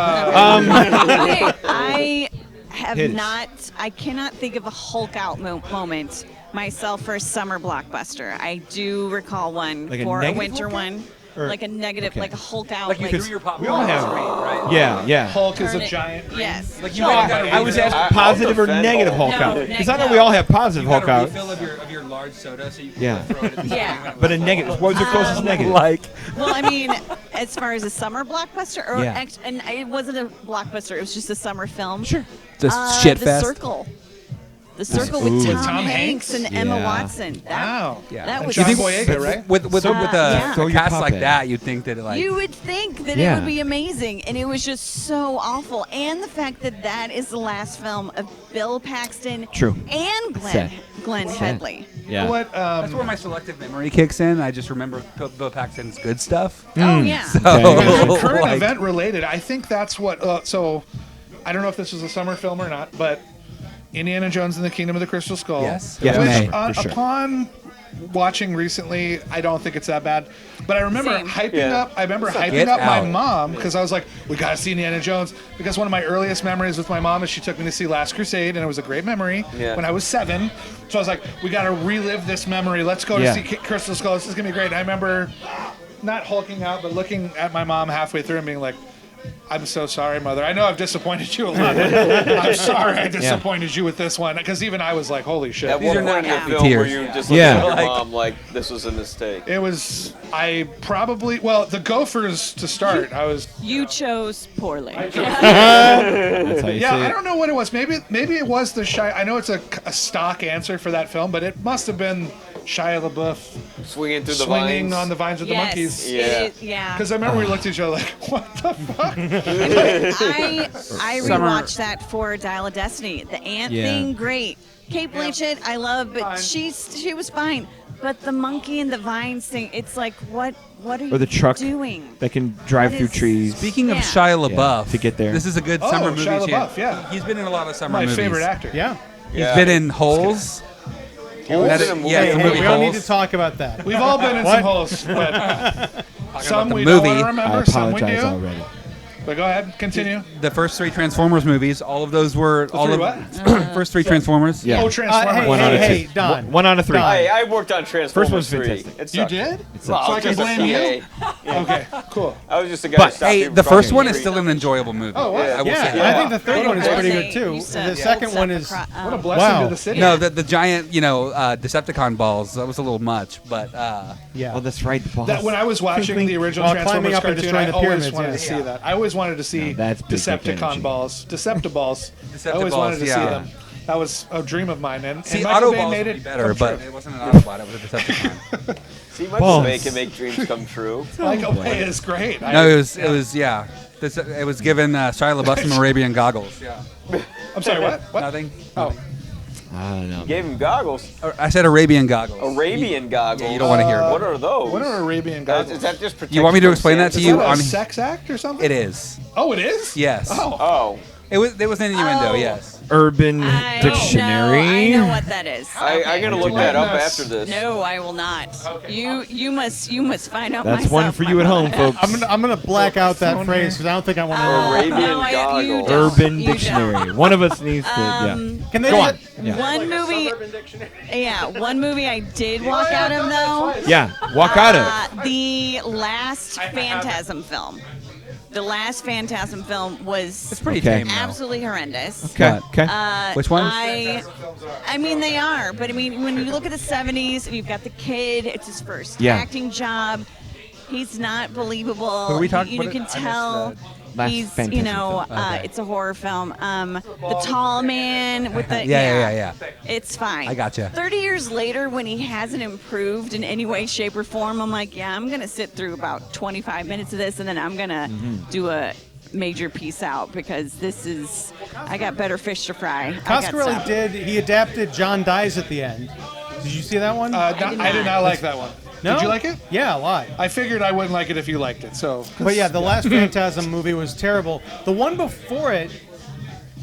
I have Hit us. not. I cannot think of a Hulk out moment myself for a summer blockbuster. I do recall one Like a for a negative winter Hulk out? one, Or- like a negative, okay. like a Hulk out. Like you like, threw your popcorn we all on the have- screen, right? Yeah, yeah. Hulk is turn a it- giant. Yes. Like you No, got a I was refill. asking positive or defend negative Hulk. Hulk No, out. Because I know no. we all have positive You got Hulk a out. refill of your large soda, so you can Yeah. throw it at the Yeah. screen. But a negative. What was your closest negative? Well, I mean, as far as a summer blockbuster, or Yeah. and it wasn't a blockbuster; it was just a summer film. Sure. Just shit The fest. Circle. The Circle with Ooh. Tom, Tom Hanks and Hanks? Emma Yeah. Watson. That, Wow. Yeah. that And was John You think- Boyega, right? With yeah. a Throw your cast like puppet. that, you'd think that it, like You would think that Yeah. it would be amazing, and it was just so awful. And the fact that that is the last film of Bill Paxton True. and Sad. Glenn Sad. Headley. Yeah. What? that's where my selective memory kicks in. I just remember Bill Paxton's good stuff. Oh yeah. So, Current like, event related. I think that's what. So, I don't know if this was a summer film or not, but Indiana Jones and the Kingdom of the Crystal Skull. Yes. Yeah, Which, May, for sure. upon watching recently, I don't think it's that bad. But I remember Same. hyping Yeah. up. I remember hyping Get up my out. mom because I was like, "We gotta see Indiana Jones." Because one of my earliest memories with my mom is she took me to see Last Crusade, and it was a great memory Yeah. when I was 7. So I was like, "We gotta relive this memory. Let's go Yeah. to see Crystal Skull. This is gonna be great." And I remember not hulking out, but looking at my mom halfway through and being like, "I'm so sorry, Mother. I know I've disappointed you a lot. I'm sorry I disappointed you with this one." Because even I was like, "Holy shit!" At These one are point not in the happy film where tears. you just Yeah. look at your Like- mom like this was a mistake. It was. I probably. Well, the Gophers to start. I was. You chose poorly. That's how you Yeah, say I it. don't know what it was. Maybe it was the Shia. I know it's a stock answer for that film, but it must have been Shia LaBeouf Swinging through the swinging vines. on the vines with Yes. the monkeys. Yeah. It is, yeah. Because I remember we looked at each other like, "What the fuck?" I Summer- rewatched that for Dial of Destiny. The ant Yeah. thing, great. Kate Blanchett, I love, but Fine. she was fine. But the monkey and the vines thing, it's like, what are you Or the truck doing? that can drive What through is- trees. Speaking of Yeah. Shia LaBeouf, Yeah, to get there. this is a good Oh, summer movie. Shia too. LaBeouf, yeah. He's been in a lot of summer My movies. favorite actor. Yeah. He's Yeah. been in Holes. Holes That in is- a movie. yeah, it's a Hey, movie we don't need Holes. to talk about that. We've all been in What? some holes, but some the we don't movie. want to I remember, some we apologize do. already. But go ahead, continue. The first 3 Transformers movies, all of those were first 3 Transformers. Yeah. Oh, Transformers. Hey, Don. 1 out of 3. Don. I worked on Transformers First one's 3. fantastic. It You sucked. did? Well, So I can just a blame you? PA. Okay, cool. I was just a guy. But who stopped hey, people the from first one getting is still an enjoyable movie. Oh, wow. I will say Yeah, that. I think the third one is pretty good They too. used to The build second stuff one is. What a blessing Wow. to the city. No, the giant, Decepticon balls. That was a little much, but Yeah. Oh, that's right. The boss. That when I was watching Twinkling the original while climbing Transformers up and cartoon, I destroying the always pyramids, wanted yeah. to see that. I always wanted to see No, that's big Decepticon energy. balls, Deceptiballs. I always Deceptiballs, wanted to see yeah. them. That was a dream of mine, and see, Michael Bay Autobots made would it be better, come but true. it wasn't an Autobot. It was a Decepticon. See, Michael Balls. Bay can make dreams come true. Michael Bay is great. No, it was yeah. It was given Shia LaBeouf some Arabian goggles. Yeah. I'm sorry, what? What? Nothing. Oh, I don't know. Gave him goggles. I said Arabian goggles. Arabian goggles. Yeah, you don't want to hear What it. are those? what are Arabian goggles? Is that just protection? You want me to from explain that to Santa? Is you that a on- sex act or something? It is. Oh, it is? Yes. Oh. Oh, It was an innuendo. Oh. Yes. Urban I Dictionary. know what that is. I'm gonna look that up after this. No, I will not. You must find out. That's myself, one for my you at brother. home, folks. I'm gonna black out that phone phrase here. because I don't think I want to. Arabian no, you goggles. don't. Urban You don't. Dictionary. One of us needs to. Can they Go get- on. Yeah. One movie. Yeah, one movie I did walk out of though. Yeah. Walk out of. The last Phantasm film. The last Phantasm film was It's pretty Okay. tame though. absolutely horrendous. Okay. What? Okay. Which one? I mean, they are, but I mean, when you look at the 70s, and you've got the kid, it's his first Yeah. acting job. He's not believable. Who are we talking- You what- can I missed tell Last he's, Phantasm film. Okay. it's a horror film. The tall man with the Yeah. It's fine. I gotcha. 30 years later, when he hasn't improved in any way, shape, or form, I'm like, yeah, I'm gonna sit through about 25 minutes of this, and then I'm gonna do a major piece out because I got better fish to fry. I got Coscarelli stuff. he adapted John Dies at the end. Did you see that one? I did did not. not like that one. No? Did you like it? Yeah, a lot. I figured I wouldn't like it if you liked it. So, But yeah, the last Phantasm movie was terrible. The one before it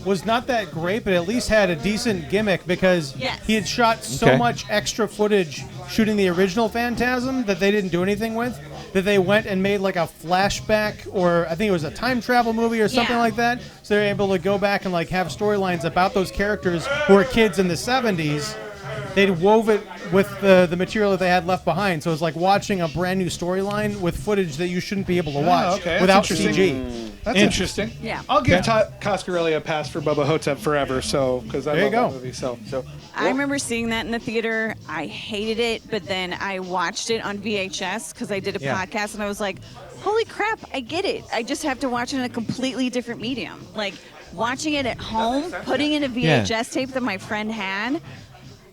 was not that great, but at least had a decent gimmick because Yes. he had shot so Okay. much extra footage shooting the original Phantasm that they didn't do anything with, that they went and made like a flashback, or I think it was a time travel movie or something Yeah. like that. So they're able to go back and like have storylines about those characters who were kids in the 70s. They'd wove it with the material that they had left behind. So it was like watching a brand new storyline with footage that you shouldn't be able to watch okay, that's without interesting. CG. That's interesting. Yeah. I'll give Coscarelli a pass for Bubba Hotep forever. So, because I There you love go. that movie. So, I remember seeing that in the theater. I hated it, but then I watched it on VHS because I did a Yeah. podcast, and I was like, holy crap, I get it. I just have to watch it in a completely different medium. Like, watching it at home, putting in a VHS tape that my friend had,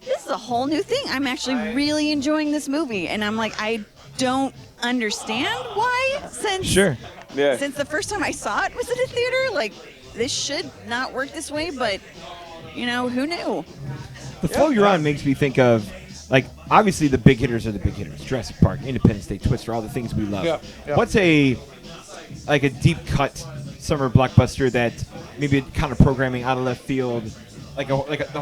this is a whole new thing. I'm actually really enjoying this movie, and I'm like, I don't understand why Sure. Yeah. since the first time I saw it was in a theater. Like, this should not work this way, but, who knew? The flow you're on makes me think of, like, obviously the big hitters are the big hitters. Jurassic Park, Independence Day, Twister, all the things we love. Yeah. What's a deep cut summer blockbuster that maybe counter programming out of left field, the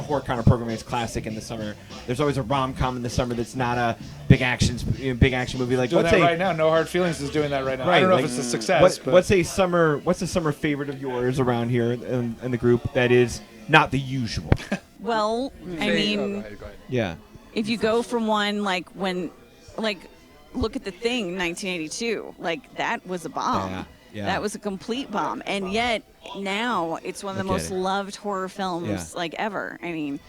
horror counter programming is classic in the summer. There's always a rom-com in the summer that's not a big action movie. Like doing what's that a right now. No Hard Feelings is doing that right now. Right, I don't know like, if it's a success. but what's a summer favorite of yours around here in the group that is not the usual? Well, I mean, Yeah. if you go from one look at The Thing, 1982, that was a bomb. Yeah. That was a complete bomb, and yet now it's one of the Look at most it. loved horror films ever. I mean,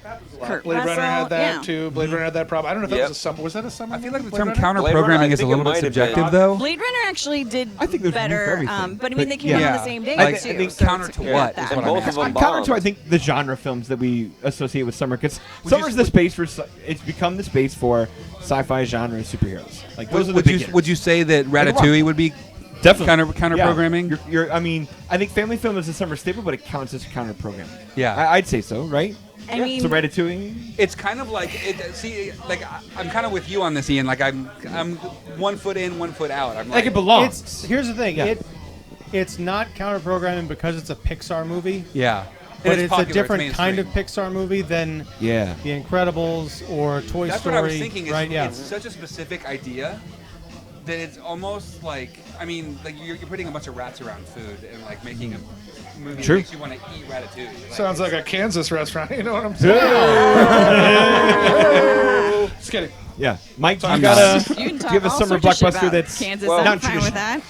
Kurt Blade Runner Russell, had that yeah. too. Blade Runner had that problem. I don't know if that Yep. was a summer. Was that a summer? I feel like the movie, term Blade Runner? counter Blade Runner, programming I is a think little it bit might have been. subjective, though. Blade Runner actually did I think there's room for better, everything. but I mean, they came yeah. out on the same day Like, too. I think so counter it's to good what with is that. what And I'm both of asking. them Counter to, I bombed. think, the genre films that we associate with summer, because Would summer's you- the space for it's become the space for sci-fi genre and superheroes. Like those are the Would big you hitters. would you say that Like a Ratatouille rock. would be Definitely counter Yeah. programming? I mean, I think family film is a summer staple, but it counts as counter programming. Yeah. I'd say so, right? I mean, So Ratatouille. It's kind of like I'm kind of with you on this, Ian. Like I'm 1 foot in, 1 foot out. I'm Like it belongs. Here's the thing. Yeah. It's not counter programming because it's a Pixar movie, yeah. but it's popular, a different mainstream. kind of Pixar movie than Yeah. The Incredibles or Toy That's Story. what I was thinking. right? Yeah. It's such a specific idea that it's almost like I mean, like you're putting a bunch of rats around food and like making a movie True. that makes you want to eat ratatouille. Like, Sounds like a Kansas restaurant. You know what I'm saying? Just kidding. Yeah, Mike, do you I'm got not. a You can do talk you have a all summer sorts of shit blockbuster about that's Kansas. well, I'm fine with that.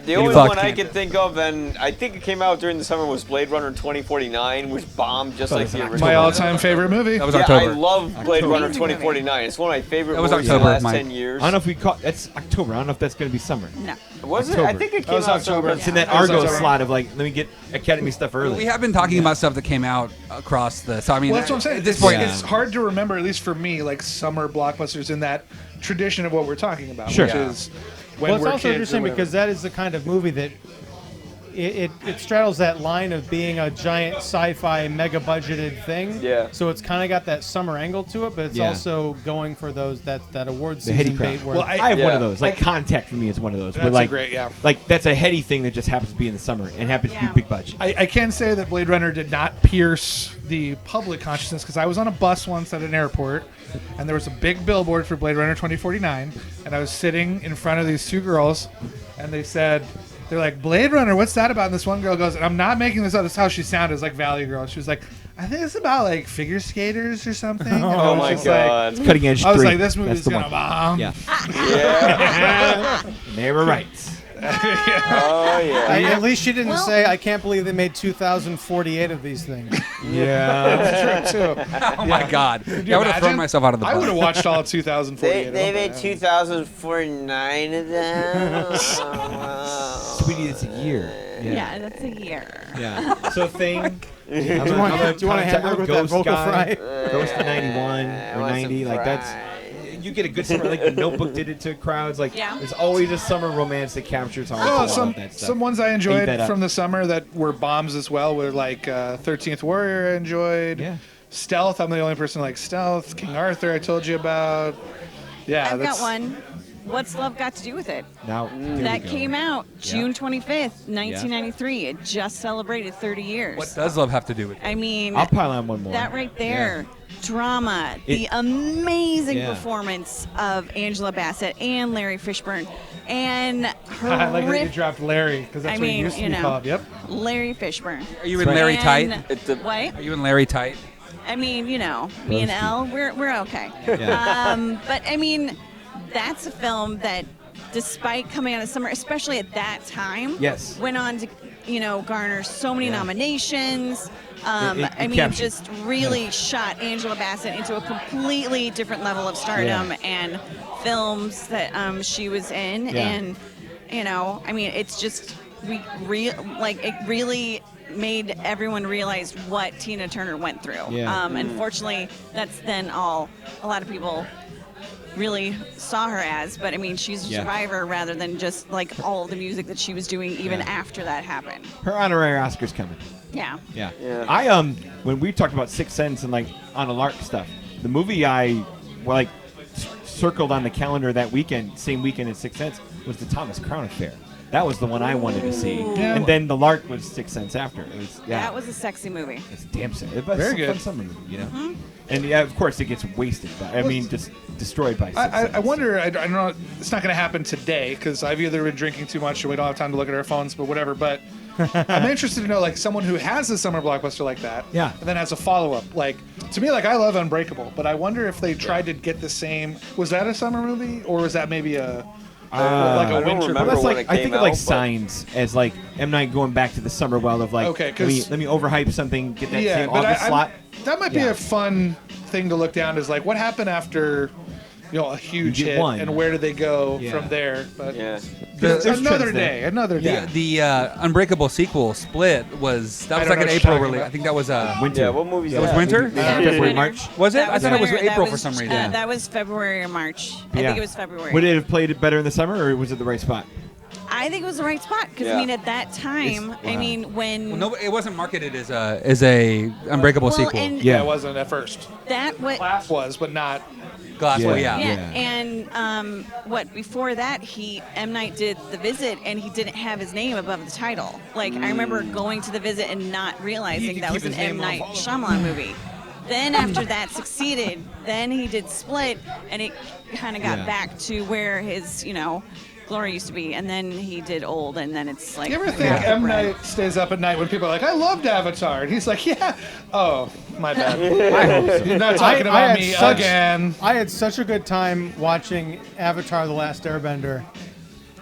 The only Fuck one I Kansas. can think of, and I think it came out during the summer, was Blade Runner 2049, which bombed just like the original. My all-time favorite movie. That was Yeah, October. I love Blade Runner Amazing movie. 2049. It's one of my favorite That was movies October, in the last Mike. 10 years. I don't know if we call it's October. I don't know if that's going to be summer. No. Was it? I October. think it That came was out October. It's in that That was Argo October. slot of like, let me get Academy stuff early. We have been talking about stuff that came out across the. So I mean, Well, that's what I'm saying. At this It's- point, Yeah. it's hard to remember, at least for me, like summer blockbusters in that tradition of what we're talking about, Sure. which Yeah. is when Well, it's we're also kids or interesting whatever. because that is the kind of movie that it straddles that line of being a giant sci-fi mega budgeted thing. Yeah. So it's kind of got that summer angle to it, but it's Yeah. also going for those that awards The heady season bait. crowd. Where Well, I have one of Yeah. those. Like Contact for me is one of those. That's where, like, a great, yeah. Like that's a heady thing that just happens to be in the summer and happens to Yeah. be big budget. I can say that Blade Runner did not pierce the public consciousness because I was on a bus once at an airport and there was a big billboard for Blade Runner 2049 and I was sitting in front of these two girls and they're like, Blade Runner, what's that about? And this one girl goes, and I'm not making this up, this is how she sounded, it's like Valley Girl. She was like, I think it's about like figure skaters or something. And I Oh was my just like- god. It's cutting edge. I was 3. like, this That's movie's the gonna one. bomb. Yeah, Yeah. they were right. Oh yeah. At least she didn't Well- say, I can't believe they made 2,048 of these things. Yeah. True, too. oh my God, Could I you would have thrown imagine? myself out of the I bus. would have watched all of 2048. They made 2049 of them. Sweetie, it's a year. Yeah, that's a year. Yeah. So Thing. Do you want a hamburger with that vocal fry? Ghost of 91 or 90. Like that's. You get a good summer. Like The Notebook did it to crowds. Like Yeah. there's always a summer romance that captures hearts. Oh, and all some of that stuff. some ones I Eat enjoyed that up. from the summer that were bombs as well were like 13th Warrior I enjoyed. Yeah. Stealth, I'm the only person who likes Stealth. King Arthur I told you about. Yeah, I've that's got one. What's Love Got to Do with It? Now there That we go. came out June 25th, 1993. It just celebrated 30 years. What does love have to do with it? I mean, I'll pile on one more. that right there. Drama, It- the amazing Yeah. performance of Angela Bassett and Larry Fishburne, and I like that you horrific dropped Larry because that's I what mean, he used to you be know. called. Yep. Larry Fishburne. Are you and Larry And- tight? It's the- What? Are you and Larry tight? I mean, you know, me and Elle, we're okay. Yeah. But I mean, that's a film that, despite coming out of summer, especially at that time, Yes. went on to, garner so many nominations. It I mean, captured. just really shot Angela Bassett into a completely different level of stardom and films that she was in, Yeah. and I mean, it's just it really made everyone realize what Tina Turner went through. Yeah. Unfortunately, that's then all a lot of people really saw her as, but I mean, she's a Yeah. survivor rather than just like all the music that she was doing even Yeah. after that happened. Her honorary Oscar's coming. Yeah. Yeah. Yeah. I when we talked about Sixth Sense and like on a lark stuff, the movie I circled on the calendar that weekend, same weekend as Sixth Sense, was the Thomas Crown Affair. That was the one I wanted to see. Yeah. And then the lark was Sixth Sense after. It was, yeah. That was a sexy movie. It's damn sad. It was Very a good. fun summer movie, you know. And yeah, of course, it gets wasted. I mean, just destroyed by. Sixth I Sense. wonder. I don't know. It's not going to happen today because I've either been drinking too much or we don't have time to look at our phones, but whatever. But I'm interested to know, like, someone who has a summer blockbuster like that, Yeah. and then has a follow-up. Like, to me, like, I love Unbreakable, but I wonder if they tried to get the same. Was that a summer movie, or was that maybe a like I a don't winter? remember That's when like it I came think of like out, but- Signs as like M. Night going back to the summer well of like Okay, let me overhype something, get that same but August slot. that might be Yeah. a fun thing to look down. Is like what happened after, a huge You get hit, one. and where did they go Yeah. from there? But Yeah. There's another trends there. day, another day. The Unbreakable sequel Split was I like don't an know what April you're talking release. about. I think that was Winter. Yeah, what movie's That was that? winter? February, March. Was it? That I thought it was winter. April That for was, some reason. That was February or March. I Yeah. think it was February. Would it have played it better in the summer, or was it the right spot? I think it was the right spot because Yeah. I mean, at that time, It's- wow. I mean, when Well, no, it wasn't marketed as a Unbreakable well, sequel. and Yeah. It wasn't at first. that what Class was, but not. Glass, well, Yeah. yeah. Yeah, and what before that M. Night did The Visit, and he didn't have his name above the title. Like I remember going to The Visit and not realizing could that keep was an his name M. Night off all of Shyamalan movie. Then after that succeeded, then he did Split, and it kind of got Yeah. back to where his Glory used to be, and then he did Old, and then it's like. You ever think M. Night stays up at night when people are like, I loved Avatar? And he's like, yeah. Oh, my bad. You're not talking about me again. I had such a good time watching Avatar The Last Airbender.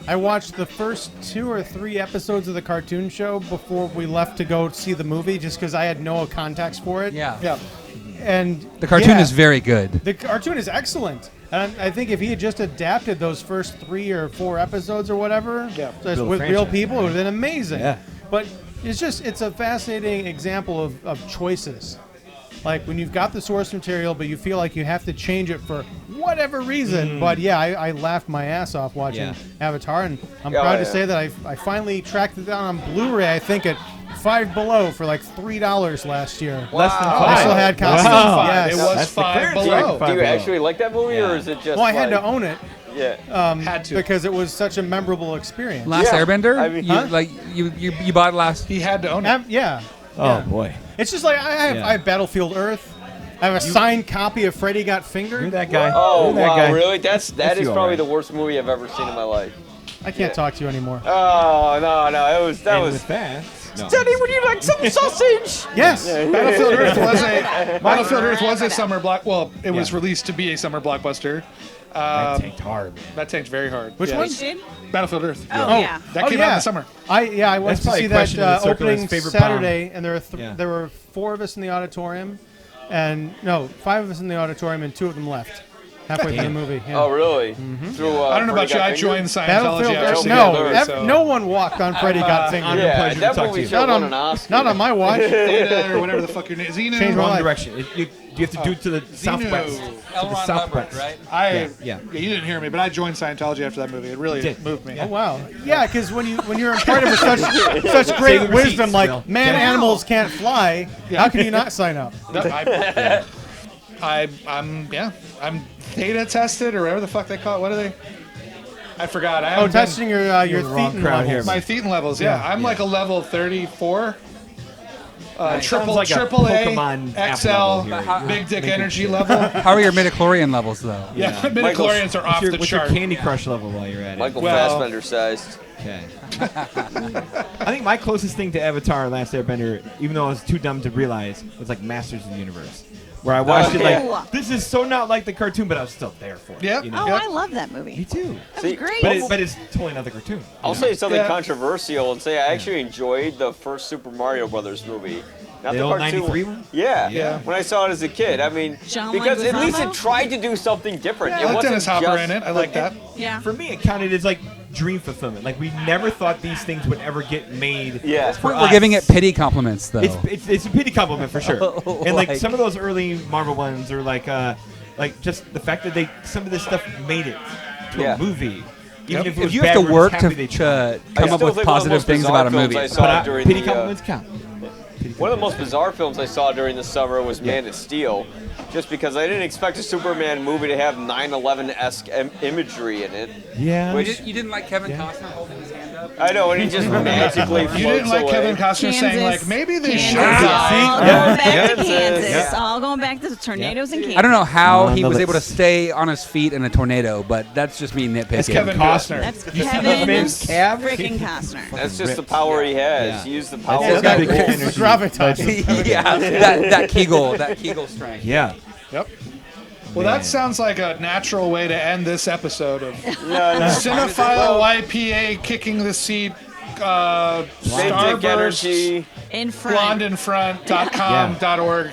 I watched the first 2 or 3 episodes of the cartoon show before we left to go see the movie, just because I had no context for it. Yeah. And The cartoon is very good. The cartoon is excellent. And I think if he had just adapted those first 3 or 4 episodes or whatever, with real people, it would have been amazing. Yeah. But it's a fascinating example of choices. Like when you've got the source material, but you feel like you have to change it for whatever reason. But yeah, I laughed my ass off watching Avatar, and I'm proud to say that I finally tracked it down on Blu-ray, I think at Five Below for like $3 last year. Less than I five. still had copies. Wow. Yes. It was That's the Five clearance. Below. Do you actually like that movie, or is it just? Well, I had to own it. Yeah. Had to. Because it was such a memorable experience. Last Yeah. Airbender? I mean- You bought last. He had to own it. Yeah. Oh boy. It's just like I have Battlefield Earth. I have a signed copy of Freddy Got Fingered. You're that guy. Oh You're that wow, guy. really? That is you probably alright. the worst movie I've ever seen in my life. I can't talk to you anymore. Oh no, that And was. with that, no. Daddy, would you like some sausage? Yes. Battlefield Earth was a summer block. Well, it was released to be a summer blockbuster. That tanked hard, man. That tanked very hard. Which one? Which did? Battlefield Earth. Oh, yeah. That came out in the summer. I went That's to probably see a question in that the circle, opening his favorite Saturday, and there were Yeah. there were 4 of us in the auditorium, and no, 5 of us in the auditorium, and 2 of them left halfway through the movie. Yeah. Oh really? Through, I don't know about Freddy you. Got I Fingered? joined Scientology. Battlefield after Earth. the No, Battlefield Earth, so- no one walked on Freddy Got Fingered. Yeah, pleasure to that talk to movie you. should have Not won on, an Oscar. not on my watch. Theta or whatever the fuck your name is. Changed Xenu. my Wrong life. direction. You have to do it to the southwest. To the southwest. I Yeah. You didn't hear me, but I joined Scientology after that movie. It really did. moved me. Oh wow! Yeah, because when you're imparted with such great the wisdom, receipts, like Bill. man, Yeah. animals can't fly. How can you not sign up? No, I'm theta tested or whatever the fuck they call it. What are they? I forgot. I Oh, haven't testing your You're the wrong thetan crowd here, levels. my thetan levels. Yeah, I'm like a level 34. Triple Sounds like a triple A Pokemon app XL level here. big dick energy level. How are your midichlorian levels, though? Yeah, midichlorians are off the What's your chart. Candy Crush level while you're at it? Michael Well- Fassbender sized. Okay. I think my closest thing to Avatar: Last Airbender, even though I was too dumb to realize, was like Masters of the Universe, where I watched it yeah. like, this is so not like the cartoon, but I was still there for it. Yep. You know? Oh, Yep. I love that Me movie. too. That See, was great. But it's totally not the cartoon. I'll say something Yeah. controversial and say I actually enjoyed the first Super Mario Brothers movie. Not The the old cartoon 93 one? Yeah. Yeah. When I saw it as a kid, I mean, John because at least Leguizamo? it tried to do something different. I it like wasn't Dennis Hopper just, in it. I like that. Yeah. For me, it counted as like dream fulfillment. Like we never thought these things would ever get made. Yeah. for We're us. giving it pity compliments, though. It's a pity compliment for sure. And like Like- some of those early Marvel ones are like just the fact that some of this stuff made it to Yeah. a movie. Even if it if was you bad, have to we're work happy to they tried. come up still with think one of the positive most things bizarre about a films movie. I saw But during pity the, compliments count. One of the most bizarre films I saw during the summer was Man of Steel, just because I didn't expect a Superman movie to have 9/11-esque imagery in it. Yeah. Which- You didn't like Kevin Costner holding his hand up? I know, and he just magically floats You didn't like away. Kevin Costner saying Kansas. like maybe they Kansas. should. All Yeah. going back to Kansas. Kansas. Yeah. All going back to the tornadoes in Kansas. I don't know how he no, was that's- able to stay on his feet in a tornado, but that's just me nitpicking. It's Kevin Costner. That's You see Kevin those man's calf? freaking Costner. That's just the power he has. Yeah. He used the That's power his of that big wolf. energy. Gravitas. yeah, that Kegel strength. Yeah. Yep. Well, Man. that sounds like a natural way to end this episode of Yeah, Cinephile YPA kicking the seat. Big dick Starburst, energy. In front. blondeinfront.com.org.